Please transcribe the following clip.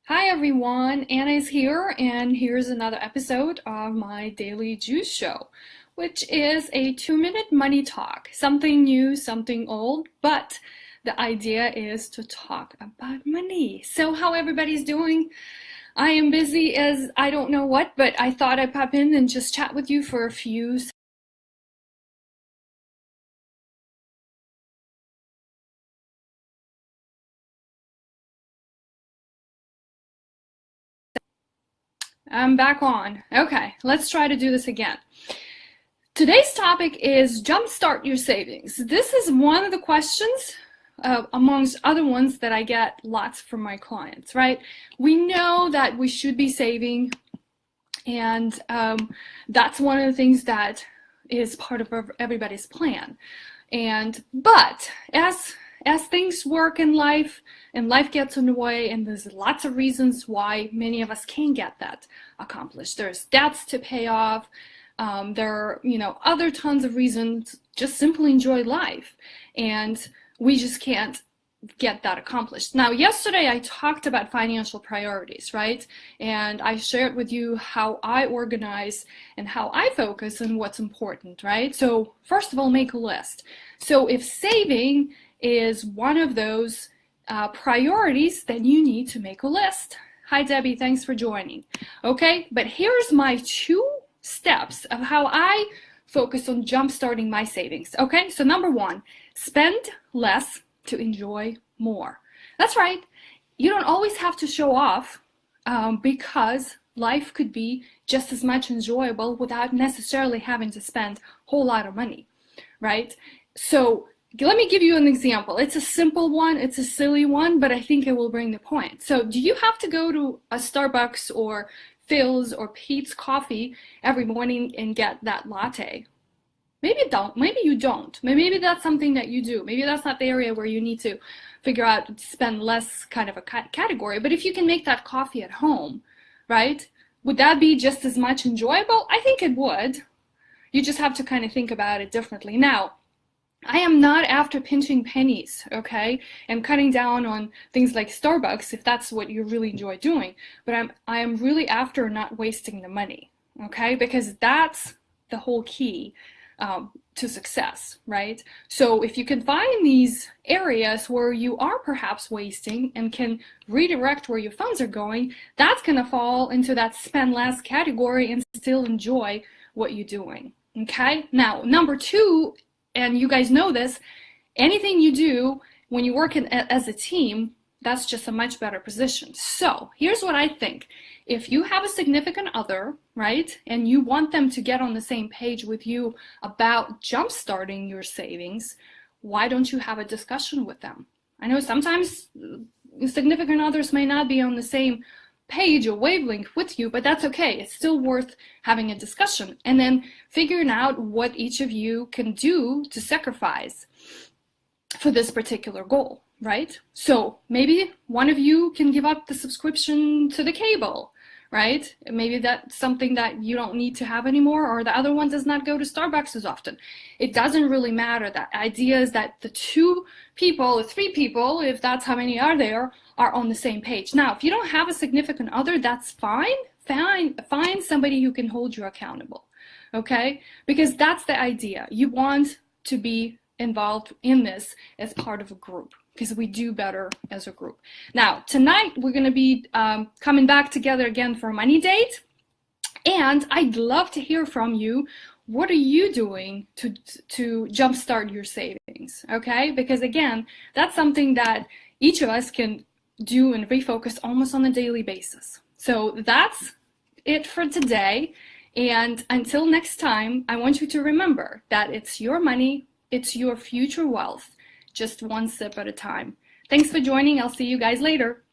Hi everyone, Anna is here, and here's another episode of my Daily Juice Show, which is a 2-minute money talk. Something new, something old, but the idea is to talk about money. So, how everybody's doing? I am busy as I don't know what, but I thought I'd pop in and just chat with you for a few. I'm back on. Okay, let's try to do this again. Today's topic is jumpstart your savings. This is one of the questions, amongst other ones, that I get lots from my clients, right? We know that we should be saving, and that's one of the things that is part of everybody's plan. But as things work in life, and life gets in the way, and there's lots of reasons why many of us can't get that accomplished. There's debts to pay off. There are, other tons of reasons. Just simply enjoy life, and we just can't get that accomplished. Now, yesterday I talked about financial priorities, right? And I shared with you how I organize and how I focus on what's important, right? So first of all, make a list. So if saving is one of those priorities, then you need to make a list. Hi, Debbie. Thanks for joining. Okay, but here's my 2 steps of how I focus on jump-starting my savings. Okay, so number 1, spend less to enjoy more. That's right. You don't always have to show off, because life could be just as much enjoyable without necessarily having to spend a whole lot of money, right? So let me give you an example. It's a simple one, it's a silly one, but I think it will bring the point. So do you have to go to a Starbucks or Phil's or Peet's Coffee every morning and get that latte? Maybe you don't. Maybe that's something that you do. Maybe that's not the area where you need to figure out, spend less kind of a category. But if you can make that coffee at home, right, would that be just as much enjoyable? I think it would. You just have to kind of think about it differently. Now, I am not after pinching pennies, okay, and cutting down on things like Starbucks if that's what you really enjoy doing. But I am really after not wasting the money, okay, because that's the whole key to success, right? So if you can find these areas where you are perhaps wasting and can redirect where your funds are going, that's going to fall into that spend less category and still enjoy what you're doing, okay? Now, number 2, and you guys know this, anything you do when you work as a team, that's just a much better position. So here's what I think. If you have a significant other, right, and you want them to get on the same page with you about jump-starting your savings, why don't you have a discussion with them? I know sometimes significant others may not be on the same page or wavelength with you, but that's okay. It's still worth having a discussion and then figuring out what each of you can do to sacrifice for this particular goal, right? So maybe one of you can give up the subscription to the cable, right? Maybe that's something that you don't need to have anymore, or the other one does not go to Starbucks as often. It doesn't really matter. The idea is that the 2 people or 3 people, if that's how many are there, are on the same page. Now, if you don't have a significant other, that's fine. Find somebody who can hold you accountable, okay? Because that's the idea. You want to be involved in this as part of a group, because we do better as a group. Now, tonight we're going to be coming back together again for a money date, and I'd love to hear from you. What are you doing to jumpstart your savings, okay? Because again, that's something that each of us can do and refocus almost on a daily basis. So that's it for today, and until next time, I want you to remember that it's your money, it's your future wealth, just one sip at a time. Thanks for joining. I'll see you guys later.